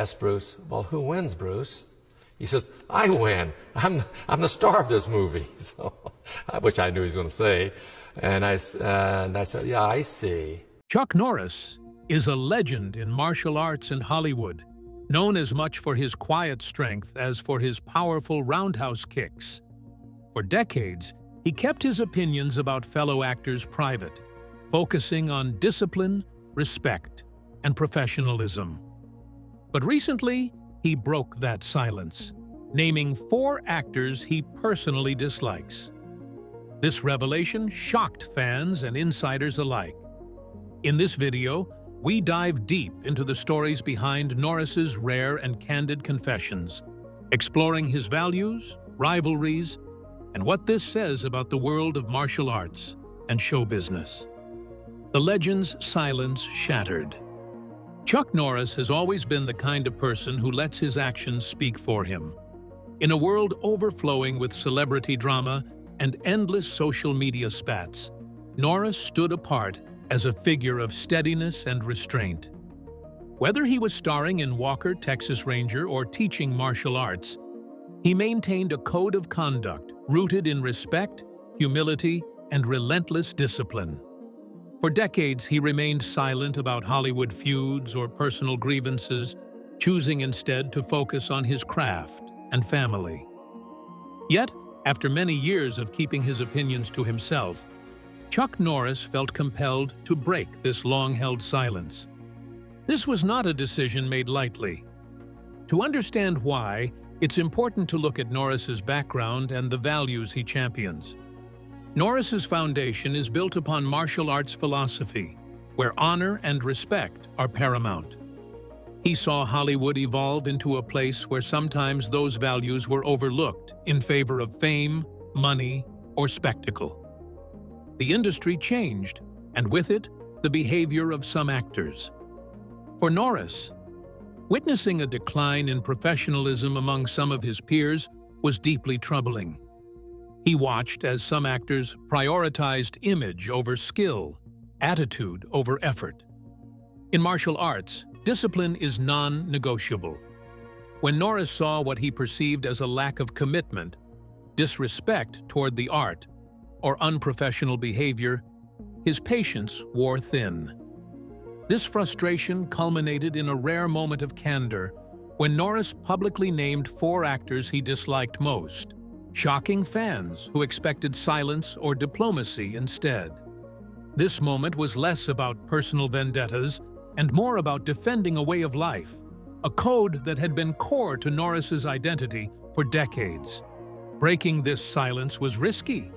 asked Bruce, well, who wins, Bruce? He says, I win. I'm the star of this movie. So, which I knew he was going to say. And I said, yeah, I see. Chuck Norris is a legend in martial arts and Hollywood, known as much for his quiet strength as for his powerful roundhouse kicks. For decades, he kept his opinions about fellow actors private, focusing on discipline, respect, and professionalism. But recently, he broke that silence, naming 4 actors he personally dislikes. This revelation shocked fans and insiders alike. In this video, we dive deep into the stories behind Norris's rare and candid confessions, exploring his values, rivalries, and what this says about the world of martial arts and show business. The legend's silence shattered. Chuck Norris has always been the kind of person who lets his actions speak for him. In a world overflowing with celebrity drama and endless social media spats, Norris stood apart as a figure of steadiness and restraint. Whether he was starring in Walker, Texas Ranger, or teaching martial arts, he maintained a code of conduct rooted in respect, humility, and relentless discipline. For decades, he remained silent about Hollywood feuds or personal grievances, choosing instead to focus on his craft and family. Yet, after many years of keeping his opinions to himself, Chuck Norris felt compelled to break this long-held silence. This was not a decision made lightly. To understand why, it's important to look at Norris's background and the values he champions. Norris's foundation is built upon martial arts philosophy, where honor and respect are paramount. He saw Hollywood evolve into a place where sometimes those values were overlooked in favor of fame, money, or spectacle. The industry changed, and with it, the behavior of some actors. For Norris, witnessing a decline in professionalism among some of his peers was deeply troubling. He watched as some actors prioritized image over skill, attitude over effort. In martial arts, discipline is non-negotiable. When Norris saw what he perceived as a lack of commitment, disrespect toward the art, or unprofessional behavior, his patience wore thin. This frustration culminated in a rare moment of candor when Norris publicly named 4 actors he disliked most, shocking fans who expected silence or diplomacy instead. This moment was less about personal vendettas and more about defending a way of life, a code that had been core to Norris's identity for decades. Breaking this silence was risky.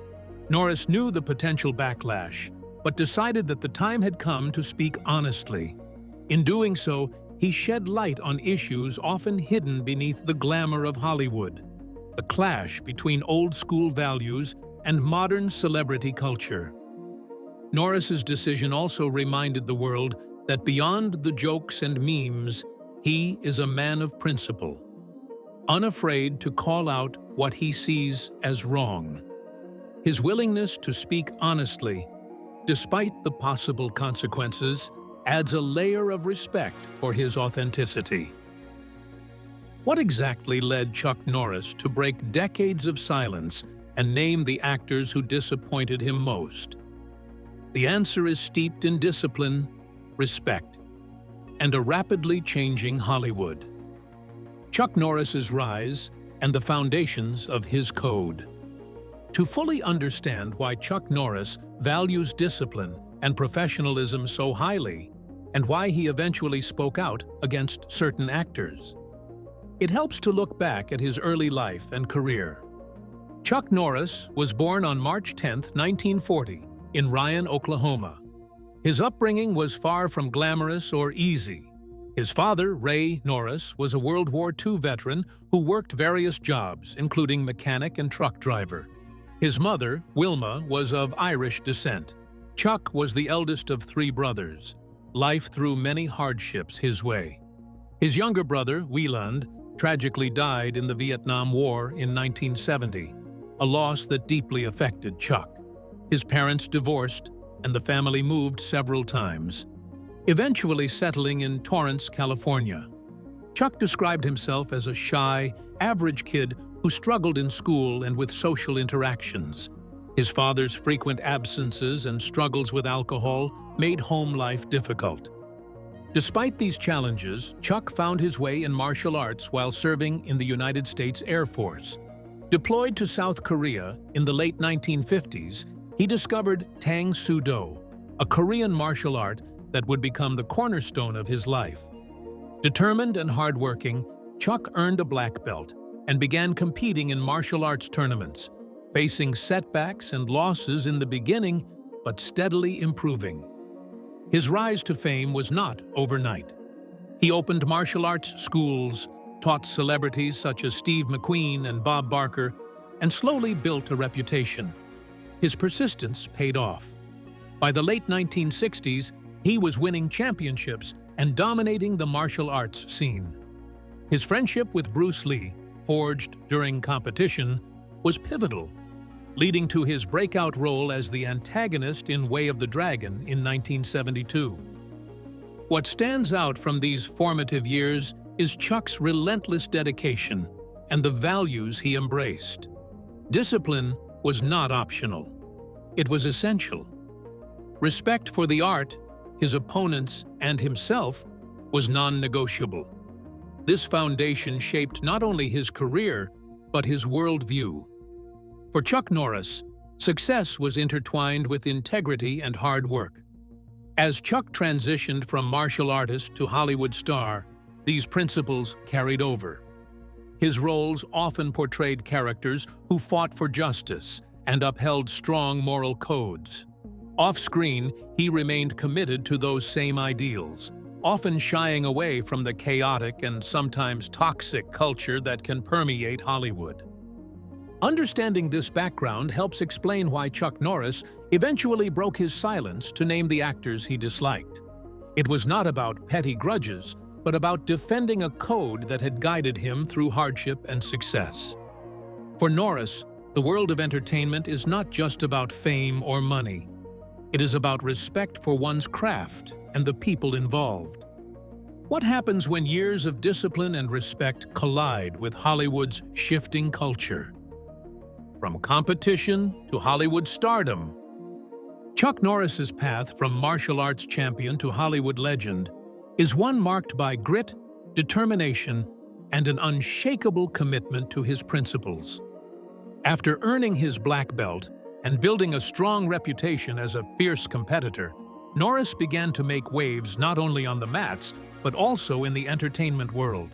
Norris knew the potential backlash, but decided that the time had come to speak honestly. In doing so, he shed light on issues often hidden beneath the glamour of Hollywood, the clash between old-school values and modern celebrity culture. Norris's decision also reminded the world that beyond the jokes and memes, he is a man of principle, unafraid to call out what he sees as wrong. His willingness to speak honestly, despite the possible consequences, adds a layer of respect for his authenticity. What exactly led Chuck Norris to break decades of silence and name the actors who disappointed him most? The answer is steeped in discipline, respect, and a rapidly changing Hollywood. Chuck Norris's rise and the foundations of his code. To fully understand why Chuck Norris values discipline and professionalism so highly, and why he eventually spoke out against certain actors, it helps to look back at his early life and career. Chuck Norris was born on March 10, 1940, in Ryan, Oklahoma. His upbringing was far from glamorous or easy. His father, Ray Norris, was a World War II veteran who worked various jobs, including mechanic and truck driver. His mother, Wilma, was of Irish descent. Chuck was the eldest of 3 brothers. Life threw many hardships his way. His younger brother, Wieland, tragically died in the Vietnam War in 1970, a loss that deeply affected Chuck. His parents divorced, and the family moved several times, eventually settling in Torrance, California. Chuck described himself as a shy, average kid who struggled in school and with social interactions. His father's frequent absences and struggles with alcohol made home life difficult. Despite these challenges, Chuck found his way in martial arts while serving in the United States Air Force. Deployed to South Korea in the late 1950s, he discovered Tang Soo Do, a Korean martial art that would become the cornerstone of his life. Determined and hardworking, Chuck earned a black belt and began competing in martial arts tournaments, facing setbacks and losses in the beginning, but steadily improving. His rise to fame was not overnight. He opened martial arts schools, taught celebrities such as Steve McQueen and Bob Barker, and slowly built a reputation. His persistence paid off. By the late 1960s, he was winning championships and dominating the martial arts scene. His friendship with Bruce Lee, forged during competition, was pivotal, leading to his breakout role as the antagonist in Way of the Dragon in 1972. What stands out from these formative years is Chuck's relentless dedication and the values he embraced. Discipline was not optional. It was essential. Respect for the art, his opponents, and himself was non-negotiable. This foundation shaped not only his career, but his worldview. For Chuck Norris, success was intertwined with integrity and hard work. As Chuck transitioned from martial artist to Hollywood star, these principles carried over. His roles often portrayed characters who fought for justice and upheld strong moral codes. Off-screen, he remained committed to those same ideals, often shying away from the chaotic and sometimes toxic culture that can permeate Hollywood. Understanding this background helps explain why Chuck Norris eventually broke his silence to name the actors he disliked. It was not about petty grudges, but about defending a code that had guided him through hardship and success. For Norris, the world of entertainment is not just about fame or money. It is about respect for one's craft and the people involved. What happens when years of discipline and respect collide with Hollywood's shifting culture? From competition to Hollywood stardom, Chuck Norris's path from martial arts champion to Hollywood legend is one marked by grit, determination, and an unshakable commitment to his principles. After earning his black belt and building a strong reputation as a fierce competitor, Norris began to make waves not only on the mats, but also in the entertainment world.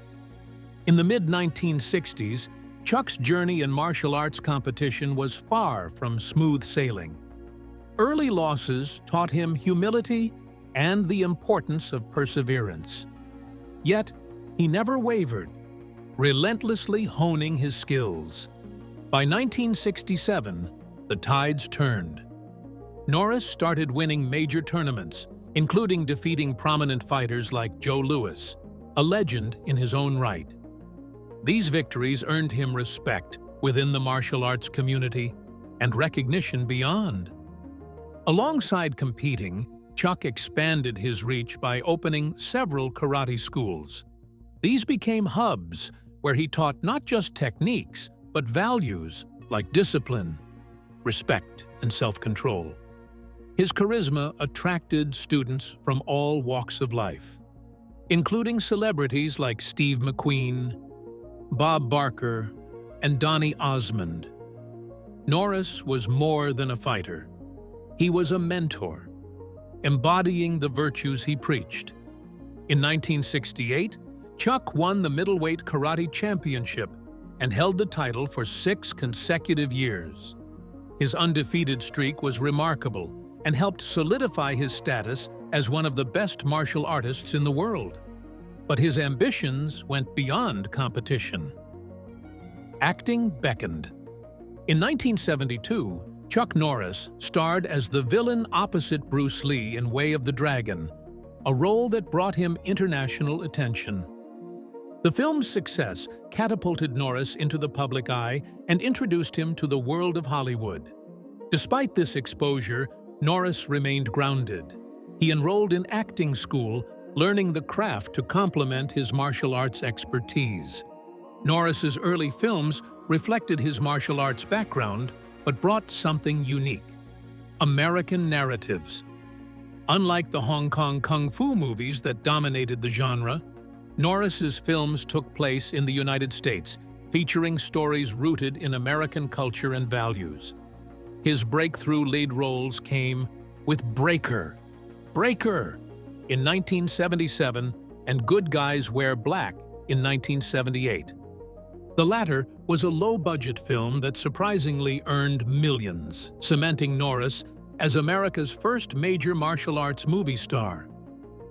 In the mid-1960s, Chuck's journey in martial arts competition was far from smooth sailing. Early losses taught him humility and the importance of perseverance. Yet, he never wavered, relentlessly honing his skills. By 1967, the tides turned. Norris started winning major tournaments, including defeating prominent fighters like Joe Louis, a legend in his own right. These victories earned him respect within the martial arts community and recognition beyond. Alongside competing, Chuck expanded his reach by opening several karate schools. These became hubs where he taught not just techniques, but values like discipline, respect, and self-control. His charisma attracted students from all walks of life, including celebrities like Steve McQueen, Bob Barker, and Donny Osmond. Norris was more than a fighter. He was a mentor, embodying the virtues he preached. In 1968, Chuck won the middleweight karate championship and held the title for 6 consecutive years. His undefeated streak was remarkable and helped solidify his status as one of the best martial artists in the world. But his ambitions went beyond competition. Acting beckoned. In 1972, Chuck Norris starred as the villain opposite Bruce Lee in Way of the Dragon, a role that brought him international attention. The film's success catapulted Norris into the public eye and introduced him to the world of Hollywood. Despite this exposure, Norris remained grounded. He enrolled in acting school, learning the craft to complement his martial arts expertise. Norris's early films reflected his martial arts background, but brought something unique: American narratives. Unlike the Hong Kong kung fu movies that dominated the genre, Norris's films took place in the United States, featuring stories rooted in American culture and values. His breakthrough lead roles came with Breaker in 1977 and Good Guys Wear Black in 1978. The latter was a low-budget film that surprisingly earned millions, cementing Norris as America's first major martial arts movie star.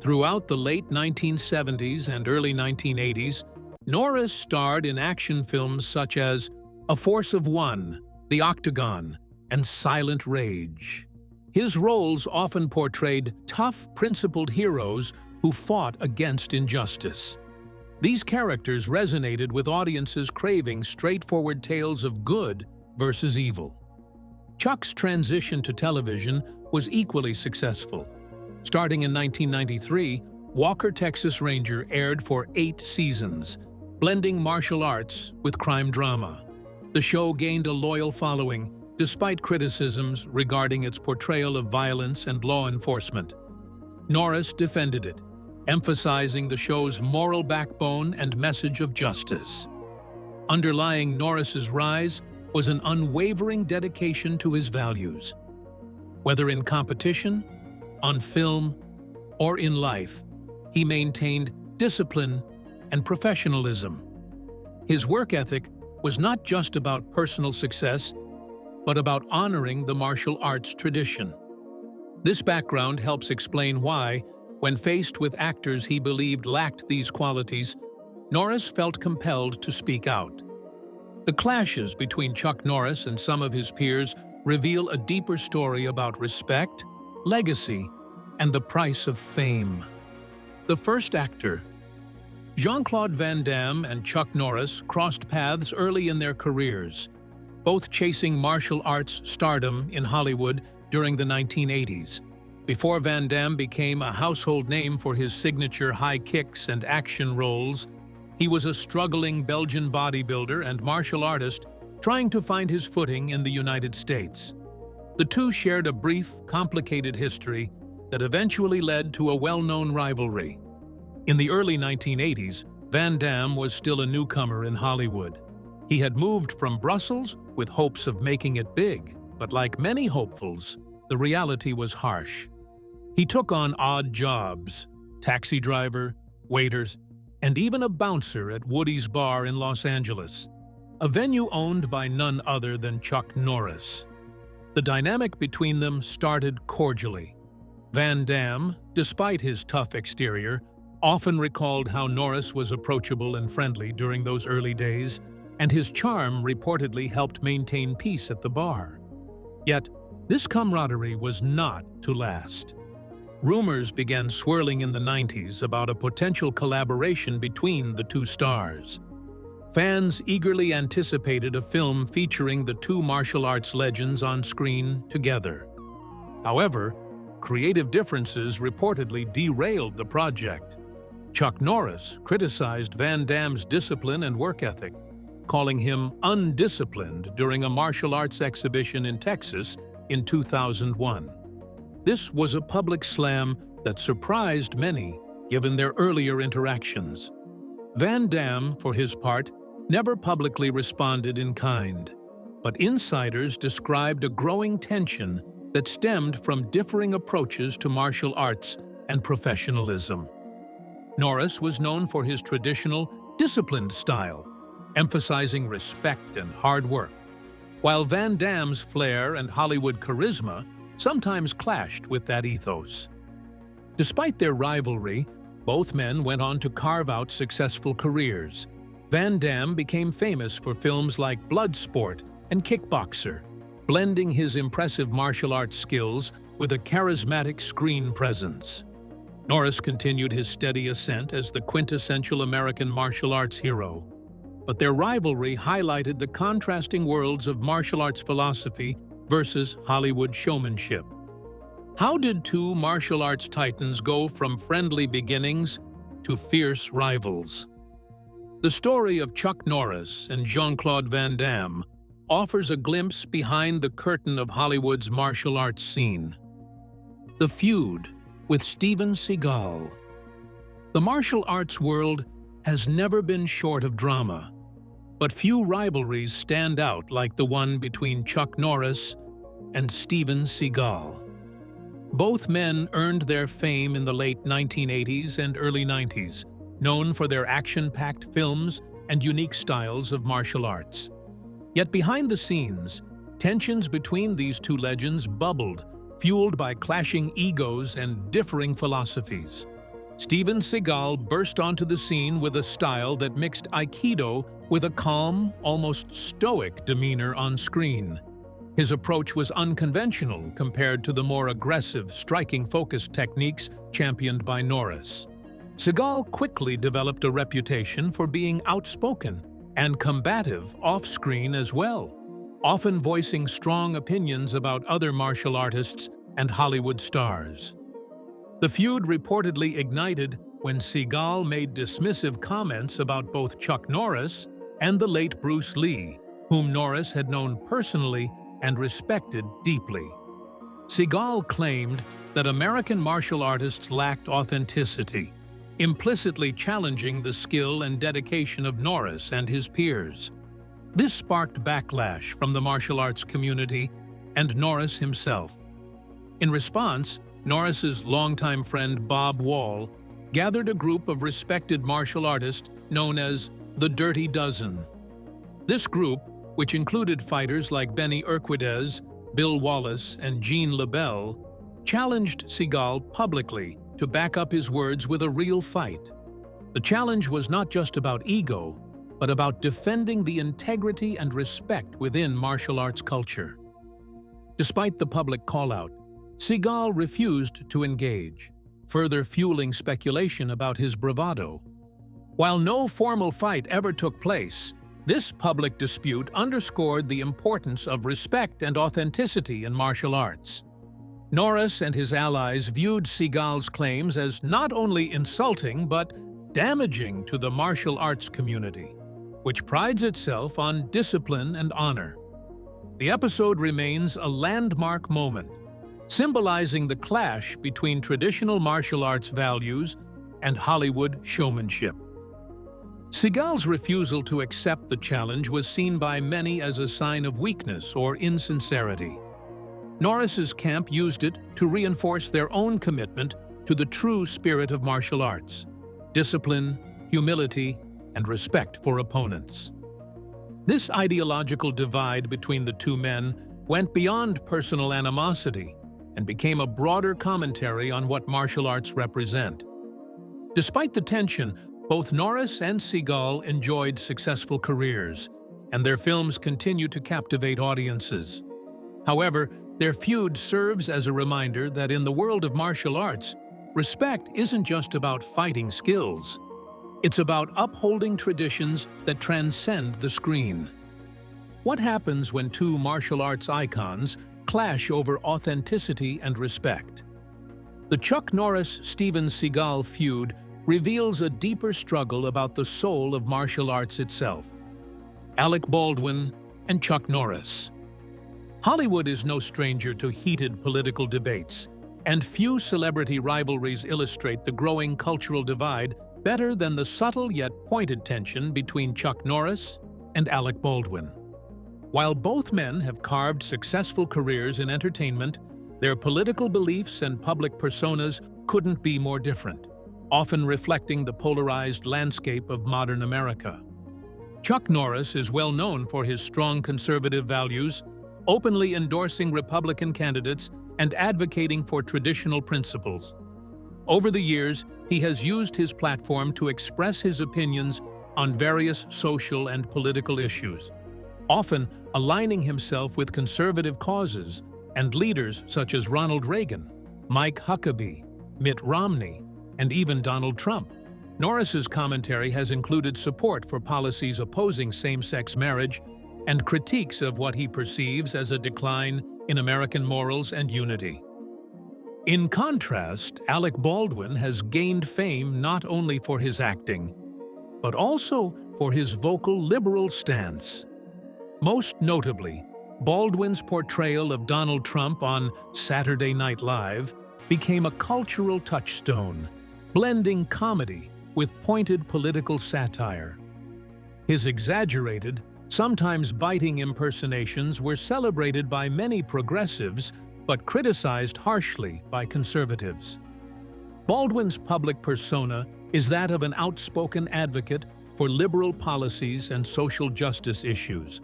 Throughout the late 1970s and early 1980s, Norris starred in action films such as A Force of One, The Octagon, and Silent Rage. His roles often portrayed tough, principled heroes who fought against injustice. These characters resonated with audiences craving straightforward tales of good versus evil. Chuck's transition to television was equally successful. Starting in 1993, Walker, Texas Ranger aired for 8 seasons, blending martial arts with crime drama. The show gained a loyal following, despite criticisms regarding its portrayal of violence and law enforcement. Norris defended it, emphasizing the show's moral backbone and message of justice. Underlying Norris's rise was an unwavering dedication to his values. Whether in competition, on film, or in life, he maintained discipline and professionalism. His work ethic was not just about personal success, but about honoring the martial arts tradition. This background helps explain why, when faced with actors he believed lacked these qualities, Norris felt compelled to speak out. The clashes between Chuck Norris and some of his peers reveal a deeper story about respect, legacy, and the price of fame. The first actor. Jean-Claude Van Damme and Chuck Norris crossed paths early in their careers, both chasing martial arts stardom in Hollywood during the 1980s. Before Van Damme became a household name for his signature high kicks and action roles, he was a struggling Belgian bodybuilder and martial artist trying to find his footing in the United States. The two shared a brief, complicated history that eventually led to a well-known rivalry. In the early 1980s, Van Damme was still a newcomer in Hollywood. He had moved from Brussels with hopes of making it big, but like many hopefuls, the reality was harsh. He took on odd jobs: taxi driver, waiters, and even a bouncer at Woody's Bar in Los Angeles, a venue owned by none other than Chuck Norris. The dynamic between them started cordially. Van Damme, despite his tough exterior, often recalled how Norris was approachable and friendly during those early days, and his charm reportedly helped maintain peace at the bar. Yet, this camaraderie was not to last. Rumors began swirling in the 90s about a potential collaboration between the two stars. Fans eagerly anticipated a film featuring the two martial arts legends on screen together. However, creative differences reportedly derailed the project. Chuck Norris criticized Van Damme's discipline and work ethic, calling him undisciplined during a martial arts exhibition in Texas in 2001. This was a public slam that surprised many, given their earlier interactions. Van Damme, for his part, never publicly responded in kind, but insiders described a growing tension that stemmed from differing approaches to martial arts and professionalism. Norris was known for his traditional, disciplined style, emphasizing respect and hard work, while Van Damme's flair and Hollywood charisma sometimes clashed with that ethos. Despite their rivalry, both men went on to carve out successful careers. Van Damme became famous for films like Bloodsport and Kickboxer, blending his impressive martial arts skills with a charismatic screen presence. Norris continued his steady ascent as the quintessential American martial arts hero, but their rivalry highlighted the contrasting worlds of martial arts philosophy versus Hollywood showmanship. How did two martial arts titans go from friendly beginnings to fierce rivals? The story of Chuck Norris and Jean-Claude Van Damme offers a glimpse behind the curtain of Hollywood's martial arts scene. The feud with Steven Seagal. The martial arts world has never been short of drama, but few rivalries stand out like the one between Chuck Norris and Steven Seagal. Both men earned their fame in the late 1980s and early 90s, known for their action-packed films and unique styles of martial arts. Yet behind the scenes, tensions between these two legends bubbled, fueled by clashing egos and differing philosophies. Steven Seagal burst onto the scene with a style that mixed Aikido with a calm, almost stoic demeanor on screen. His approach was unconventional compared to the more aggressive, striking-focused techniques championed by Norris. Seagal quickly developed a reputation for being outspoken and combative off-screen as well, often voicing strong opinions about other martial artists and Hollywood stars. The feud reportedly ignited when Seagal made dismissive comments about both Chuck Norris and the late Bruce Lee, whom Norris had known personally and respected deeply. Seagal claimed that American martial artists lacked authenticity, implicitly challenging the skill and dedication of Norris and his peers. This sparked backlash from the martial arts community and Norris himself. In response, Norris's longtime friend Bob Wall gathered a group of respected martial artists known as the Dirty Dozen. This group, which included fighters like Benny Urquidez, Bill Wallace, and Gene LeBell, challenged Seagal publicly to back up his words with a real fight. The challenge was not just about ego, but about defending the integrity and respect within martial arts culture. Despite the public call-out, Seagal refused to engage, further fueling speculation about his bravado. While no formal fight ever took place, this public dispute underscored the importance of respect and authenticity in martial arts. Norris and his allies viewed Seagal's claims as not only insulting but damaging to the martial arts community, which prides itself on discipline and honor. The episode remains a landmark moment, symbolizing the clash between traditional martial arts values and Hollywood showmanship. Seagal's refusal to accept the challenge was seen by many as a sign of weakness or insincerity. Norris's camp used it to reinforce their own commitment to the true spirit of martial arts: discipline, humility, and respect for opponents. This ideological divide between the two men went beyond personal animosity and became a broader commentary on what martial arts represent. Despite the tension, both Norris and Seagal enjoyed successful careers, and their films continue to captivate audiences. However, their feud serves as a reminder that in the world of martial arts, respect isn't just about fighting skills. It's about upholding traditions that transcend the screen. What happens when two martial arts icons clash over authenticity and respect? The Chuck Norris-Steven Seagal feud reveals a deeper struggle about the soul of martial arts itself. Alec Baldwin and Chuck Norris. Hollywood is no stranger to heated political debates, and few celebrity rivalries illustrate the growing cultural divide better than the subtle yet pointed tension between Chuck Norris and Alec Baldwin. While both men have carved successful careers in entertainment, their political beliefs and public personas couldn't be more different, often reflecting the polarized landscape of modern America. Chuck Norris is well known for his strong conservative values, openly endorsing Republican candidates and advocating for traditional principles. Over the years, he has used his platform to express his opinions on various social and political issues, often aligning himself with conservative causes and leaders such as Ronald Reagan, Mike Huckabee, Mitt Romney, and even Donald Trump. Norris's commentary has included support for policies opposing same-sex marriage and critiques of what he perceives as a decline in American morals and unity. In contrast, Alec Baldwin has gained fame not only for his acting, but also for his vocal liberal stance. Most notably, Baldwin's portrayal of Donald Trump on Saturday Night Live became a cultural touchstone, blending comedy with pointed political satire. His exaggerated, sometimes biting impersonations were celebrated by many progressives but criticized harshly by conservatives. Baldwin's public persona is that of an outspoken advocate for liberal policies and social justice issues,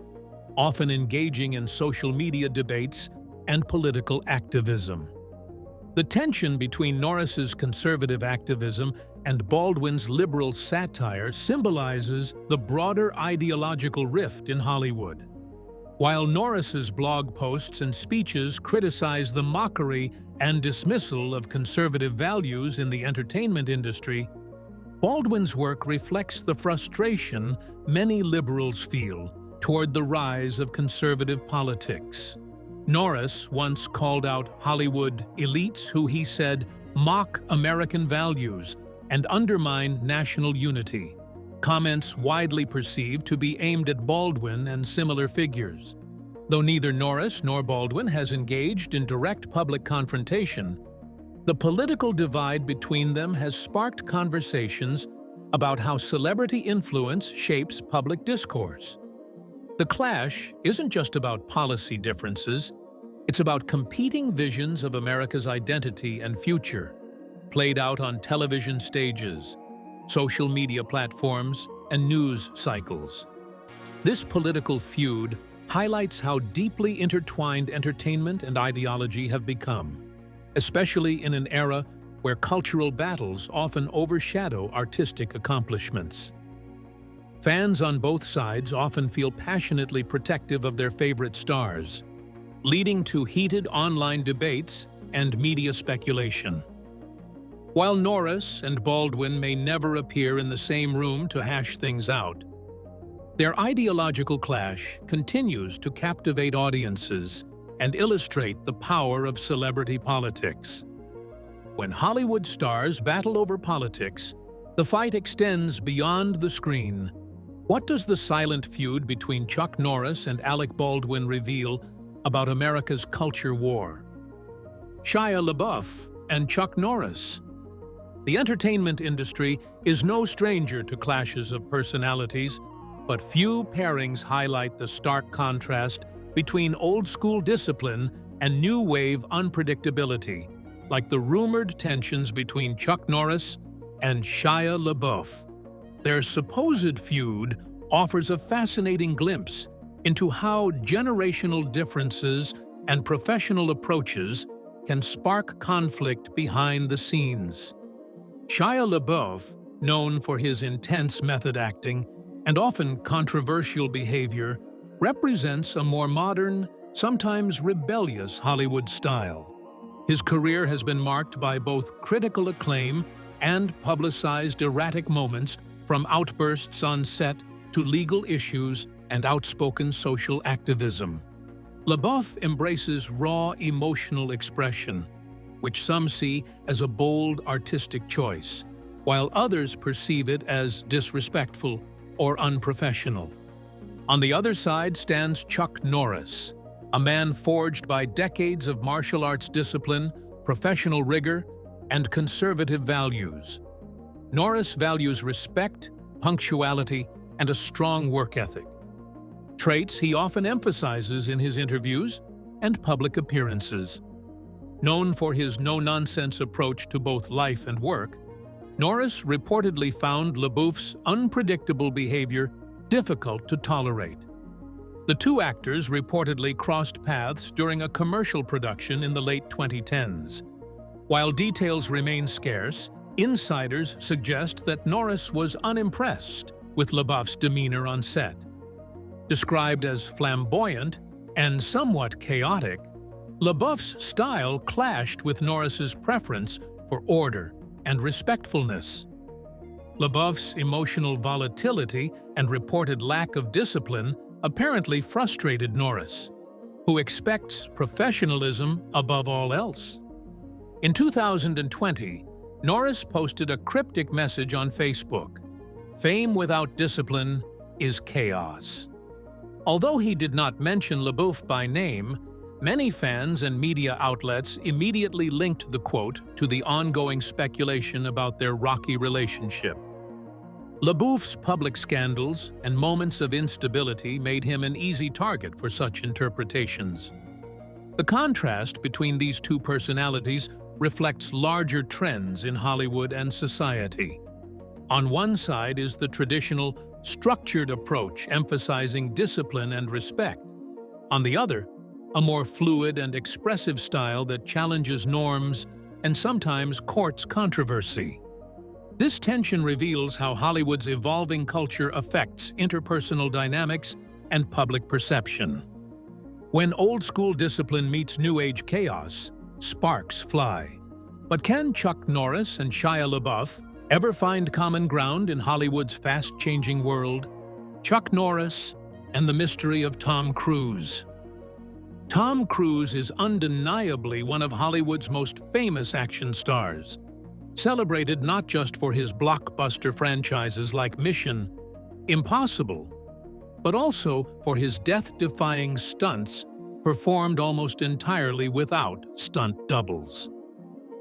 often engaging in social media debates and political activism. The tension between Norris's conservative activism and Baldwin's liberal satire symbolizes the broader ideological rift in Hollywood. While Norris's blog posts and speeches criticize the mockery and dismissal of conservative values in the entertainment industry, Baldwin's work reflects the frustration many liberals feel toward the rise of conservative politics. Norris once called out Hollywood elites who he said mock American values and undermine national unity, comments widely perceived to be aimed at Baldwin and similar figures. Though neither Norris nor Baldwin has engaged in direct public confrontation, the political divide between them has sparked conversations about how celebrity influence shapes public discourse. The clash isn't just about policy differences, it's about competing visions of America's identity and future, played out on television stages, social media platforms, and news cycles. This political feud highlights how deeply intertwined entertainment and ideology have become, especially in an era where cultural battles often overshadow artistic accomplishments. Fans on both sides often feel passionately protective of their favorite stars, leading to heated online debates and media speculation. While Norris and Baldwin may never appear in the same room to hash things out, their ideological clash continues to captivate audiences and illustrate the power of celebrity politics. When Hollywood stars battle over politics, the fight extends beyond the screen. What does the silent feud between Chuck Norris and Alec Baldwin reveal about America's culture war? Shia LaBeouf and Chuck Norris. The entertainment industry is no stranger to clashes of personalities, but few pairings highlight the stark contrast between old-school discipline and new-wave unpredictability, like the rumored tensions between Chuck Norris and Shia LaBeouf. Their supposed feud offers a fascinating glimpse into how generational differences and professional approaches can spark conflict behind the scenes. Shia LaBeouf, known for his intense method acting and often controversial behavior, represents a more modern, sometimes rebellious Hollywood style. His career has been marked by both critical acclaim and publicized erratic moments, from outbursts on set to legal issues and outspoken social activism. LaBeouf embraces raw emotional expression, which some see as a bold artistic choice, while others perceive it as disrespectful or unprofessional. On the other side stands Chuck Norris, a man forged by decades of martial arts discipline, professional rigor, and conservative values. Norris values respect, punctuality, and a strong work ethic, traits he often emphasizes in his interviews and public appearances. Known for his no-nonsense approach to both life and work, Norris reportedly found Labouf's unpredictable behavior difficult to tolerate. The two actors reportedly crossed paths during a commercial production in the late 2010s. While details remain scarce, insiders suggest that Norris was unimpressed with Labouf's demeanor on set. Described as flamboyant and somewhat chaotic, Labouf's style clashed with Norris's preference for order and respectfulness. Labouf's emotional volatility and reported lack of discipline apparently frustrated Norris, who expects professionalism above all else. In 2020, Norris posted a cryptic message on Facebook: "Fame without discipline is chaos." Although he did not mention Labouf by name, many fans and media outlets immediately linked the quote to the ongoing speculation about their rocky relationship. Labouf's public scandals and moments of instability made him an easy target for such interpretations. The contrast between these two personalities reflects larger trends in Hollywood and society. On one side is the traditional, structured approach emphasizing discipline and respect. On the other, a more fluid and expressive style that challenges norms and sometimes courts controversy. This tension reveals how Hollywood's evolving culture affects interpersonal dynamics and public perception. When old-school discipline meets new-age chaos, sparks fly. But can Chuck Norris and Shia LaBeouf ever find common ground in Hollywood's fast-changing world? Chuck Norris and the mystery of Tom Cruise. Tom Cruise is undeniably one of Hollywood's most famous action stars, celebrated not just for his blockbuster franchises like Mission Impossible, but also for his death-defying stunts performed almost entirely without stunt doubles.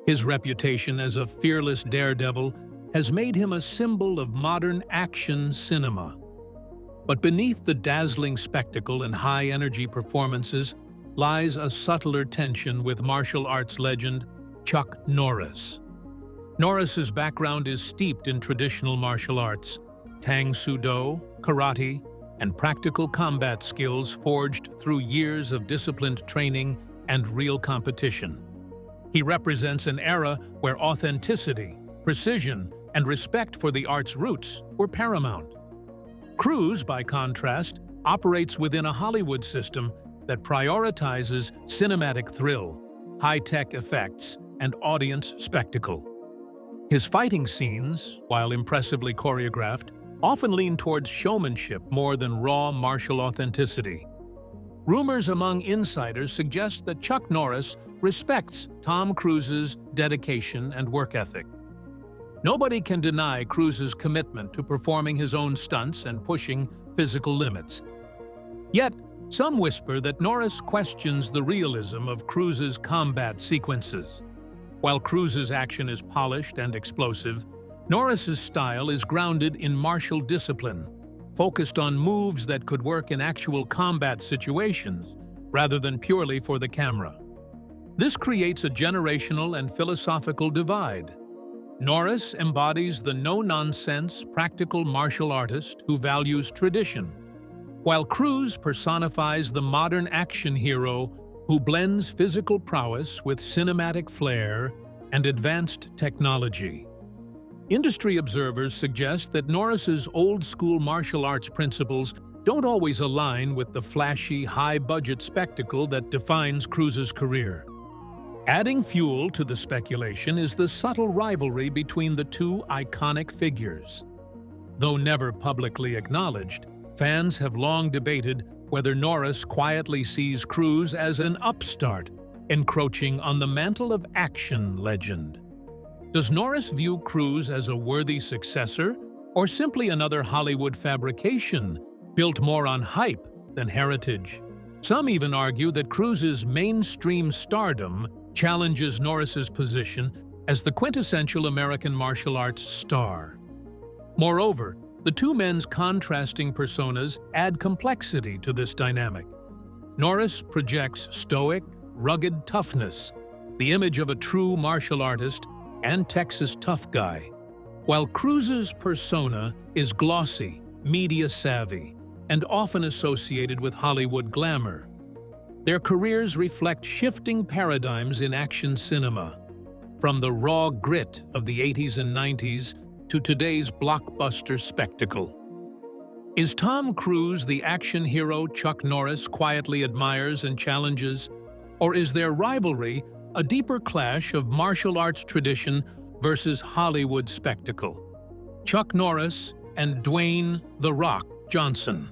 His reputation as a fearless daredevil has made him a symbol of modern action cinema. But beneath the dazzling spectacle and high-energy performances lies a subtler tension with martial arts legend Chuck Norris. Norris's background is steeped in traditional martial arts, Tang Soo Do, karate, and practical combat skills forged through years of disciplined training and real competition. He represents an era where authenticity, precision, and respect for the art's roots were paramount. Cruz, by contrast, operates within a Hollywood system that prioritizes cinematic thrill, high-tech effects, and audience spectacle. His fighting scenes, while impressively choreographed, often lean towards showmanship more than raw martial authenticity. Rumors among insiders suggest that Chuck Norris respects Tom Cruise's dedication and work ethic. Nobody can deny Cruise's commitment to performing his own stunts and pushing physical limits. Yet, some whisper that Norris questions the realism of Cruise's combat sequences. While Cruise's action is polished and explosive, Norris's style is grounded in martial discipline, focused on moves that could work in actual combat situations rather than purely for the camera. This creates a generational and philosophical divide. Norris embodies the no-nonsense, practical martial artist who values tradition, while Cruz personifies the modern action hero who blends physical prowess with cinematic flair and advanced technology. Industry observers suggest that Norris's old-school martial arts principles don't always align with the flashy, high-budget spectacle that defines Cruz's career. Adding fuel to the speculation is the subtle rivalry between the two iconic figures. Though never publicly acknowledged, fans have long debated whether Norris quietly sees Cruz as an upstart, encroaching on the mantle of action legend. Does Norris view Cruz as a worthy successor, or simply another Hollywood fabrication, built more on hype than heritage? Some even argue that Cruz's mainstream stardom challenges Norris's position as the quintessential American martial arts star. Moreover, the two men's contrasting personas add complexity to this dynamic. Norris projects stoic, rugged toughness, the image of a true martial artist and Texas tough guy, while Cruz's persona is glossy, media-savvy, and often associated with Hollywood glamour. Their careers reflect shifting paradigms in action cinema, from the raw grit of the 80s and 90s to today's blockbuster spectacle. Is Tom Cruise the action hero Chuck Norris quietly admires and challenges, or is their rivalry a deeper clash of martial arts tradition versus Hollywood spectacle? Chuck Norris and Dwayne "The Rock" Johnson.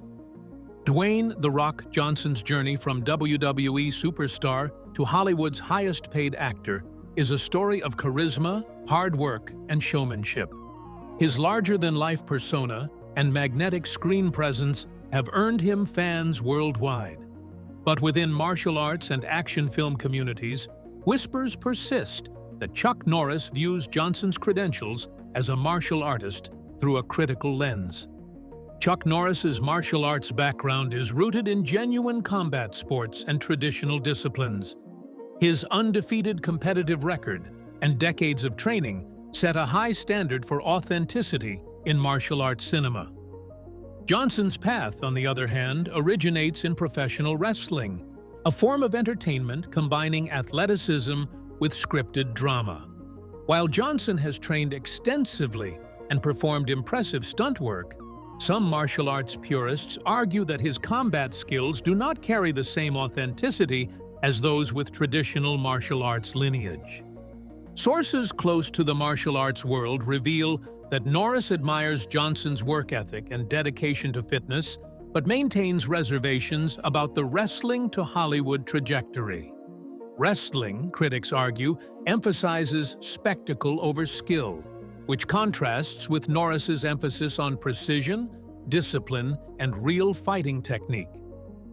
Dwayne "The Rock" Johnson's journey from WWE superstar to Hollywood's highest-paid actor is a story of charisma, hard work, and showmanship. His larger-than-life persona and magnetic screen presence have earned him fans worldwide. But within martial arts and action film communities, whispers persist that Chuck Norris views Johnson's credentials as a martial artist through a critical lens. Chuck Norris's martial arts background is rooted in genuine combat sports and traditional disciplines. His undefeated competitive record and decades of training set a high standard for authenticity in martial arts cinema. Johnson's path, on the other hand, originates in professional wrestling, a form of entertainment combining athleticism with scripted drama. While Johnson has trained extensively and performed impressive stunt work, some martial arts purists argue that his combat skills do not carry the same authenticity as those with traditional martial arts lineage. Sources close to the martial arts world reveal that Norris admires Johnson's work ethic and dedication to fitness, but maintains reservations about the wrestling to Hollywood trajectory. Wrestling, critics argue, emphasizes spectacle over skill, which contrasts with Norris's emphasis on precision, discipline, and real fighting technique.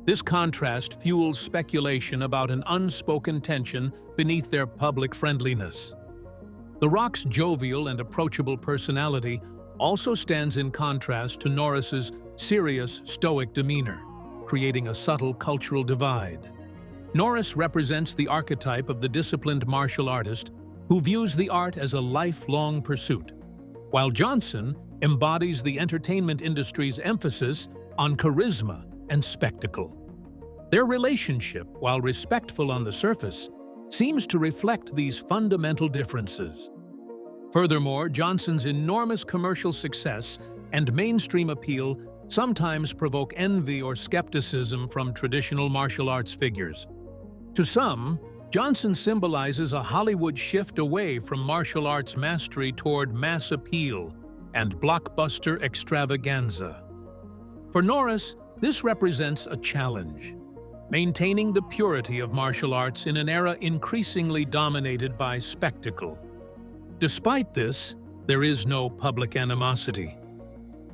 This contrast fuels speculation about an unspoken tension beneath their public friendliness. The Rock's jovial and approachable personality also stands in contrast to Norris's serious, stoic demeanor, creating a subtle cultural divide. Norris represents the archetype of the disciplined martial artist who views the art as a lifelong pursuit, while Johnson embodies the entertainment industry's emphasis on charisma and spectacle. Their relationship, while respectful on the surface, seems to reflect these fundamental differences. Furthermore, Johnson's enormous commercial success and mainstream appeal sometimes provoke envy or skepticism from traditional martial arts figures. To some, Johnson symbolizes a Hollywood shift away from martial arts mastery toward mass appeal and blockbuster extravaganza. For Norris, this represents a challenge, maintaining the purity of martial arts in an era increasingly dominated by spectacle. Despite this, there is no public animosity.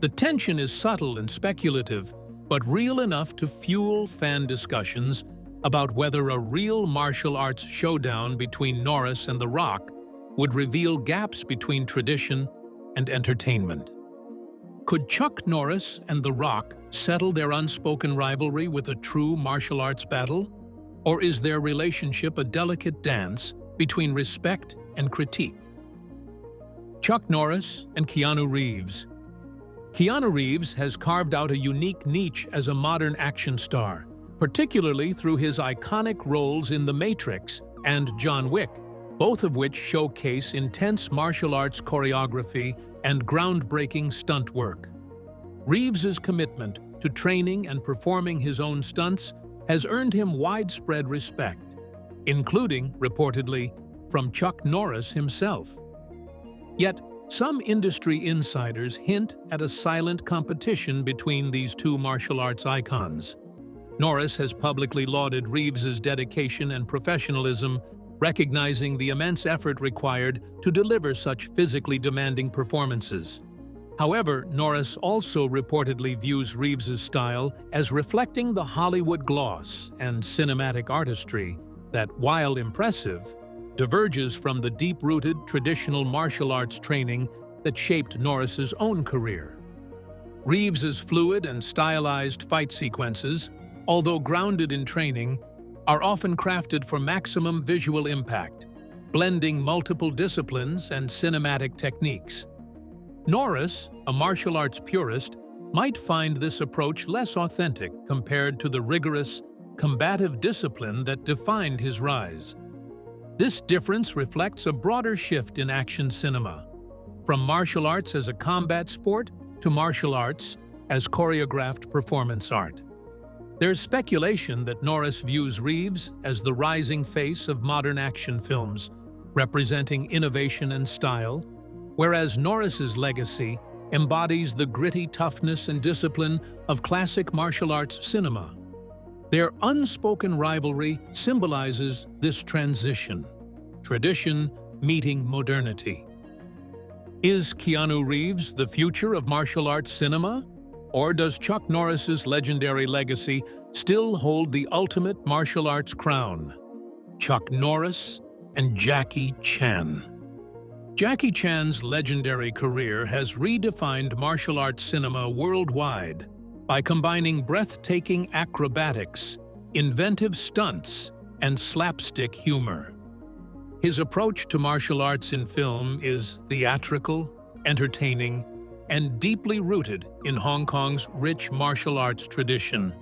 The tension is subtle and speculative, but real enough to fuel fan discussions about whether a real martial arts showdown between Norris and The Rock would reveal gaps between tradition and entertainment. Could Chuck Norris and The Rock settle their unspoken rivalry with a true martial arts battle? Or is their relationship a delicate dance between respect and critique? Chuck Norris and Keanu Reeves. Keanu Reeves has carved out a unique niche as a modern action star, particularly through his iconic roles in The Matrix and John Wick, both of which showcase intense martial arts choreography and groundbreaking stunt work. Reeves's commitment to training and performing his own stunts has earned him widespread respect, including, reportedly, from Chuck Norris himself. Yet, some industry insiders hint at a silent competition between these two martial arts icons. Norris has publicly lauded Reeves's dedication and professionalism, recognizing the immense effort required to deliver such physically demanding performances. However, Norris also reportedly views Reeves's style as reflecting the Hollywood gloss and cinematic artistry that, while impressive, diverges from the deep-rooted traditional martial arts training that shaped Norris's own career. Reeves's fluid and stylized fight sequences, although grounded in training, are often crafted for maximum visual impact, blending multiple disciplines and cinematic techniques. Norris, a martial arts purist, might find this approach less authentic compared to the rigorous, combative discipline that defined his rise. This difference reflects a broader shift in action cinema, from martial arts as a combat sport to martial arts as choreographed performance art. There's speculation that Norris views Reeves as the rising face of modern action films, representing innovation and style, whereas Norris's legacy embodies the gritty toughness and discipline of classic martial arts cinema. Their unspoken rivalry symbolizes this transition, tradition meeting modernity. Is Keanu Reeves the future of martial arts cinema? Or does Chuck Norris's legendary legacy still hold the ultimate martial arts crown? Chuck Norris and Jackie Chan. Jackie Chan's legendary career has redefined martial arts cinema worldwide by combining breathtaking acrobatics, inventive stunts, and slapstick humor. His approach to martial arts in film is theatrical, entertaining, and deeply rooted in Hong Kong's rich martial arts tradition.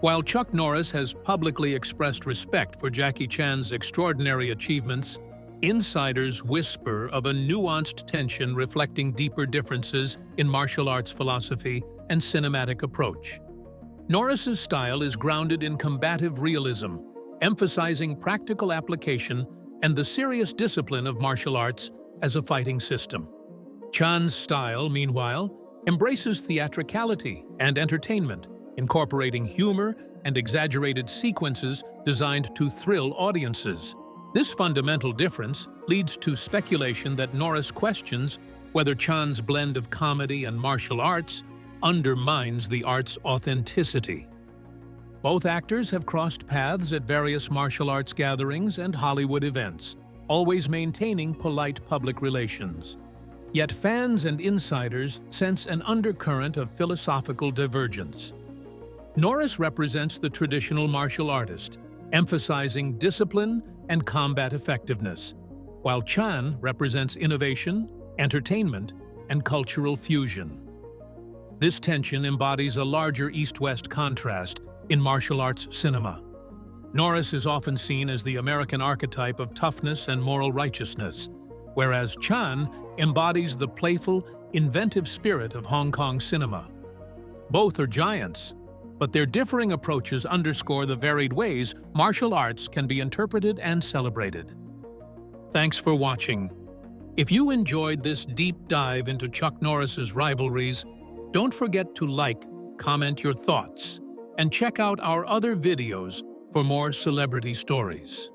While Chuck Norris has publicly expressed respect for Jackie Chan's extraordinary achievements, insiders whisper of a nuanced tension reflecting deeper differences in martial arts philosophy and cinematic approach. Norris's style is grounded in combative realism, emphasizing practical application and the serious discipline of martial arts as a fighting system. Chan's style, meanwhile, embraces theatricality and entertainment, incorporating humor and exaggerated sequences designed to thrill audiences. This fundamental difference leads to speculation that Norris questions whether Chan's blend of comedy and martial arts undermines the art's authenticity. Both actors have crossed paths at various martial arts gatherings and Hollywood events, always maintaining polite public relations. Yet fans and insiders sense an undercurrent of philosophical divergence. Norris represents the traditional martial artist, emphasizing discipline and combat effectiveness, while Chan represents innovation, entertainment, and cultural fusion. This tension embodies a larger East-West contrast in martial arts cinema. Norris is often seen as the American archetype of toughness and moral righteousness, whereas Chan embodies the playful, inventive spirit of Hong Kong cinema. Both are giants, but their differing approaches underscore the varied ways martial arts can be interpreted and celebrated. Thanks for watching. If you enjoyed this deep dive into Chuck Norris's rivalries, don't forget to like, comment your thoughts, and check out our other videos for more celebrity stories.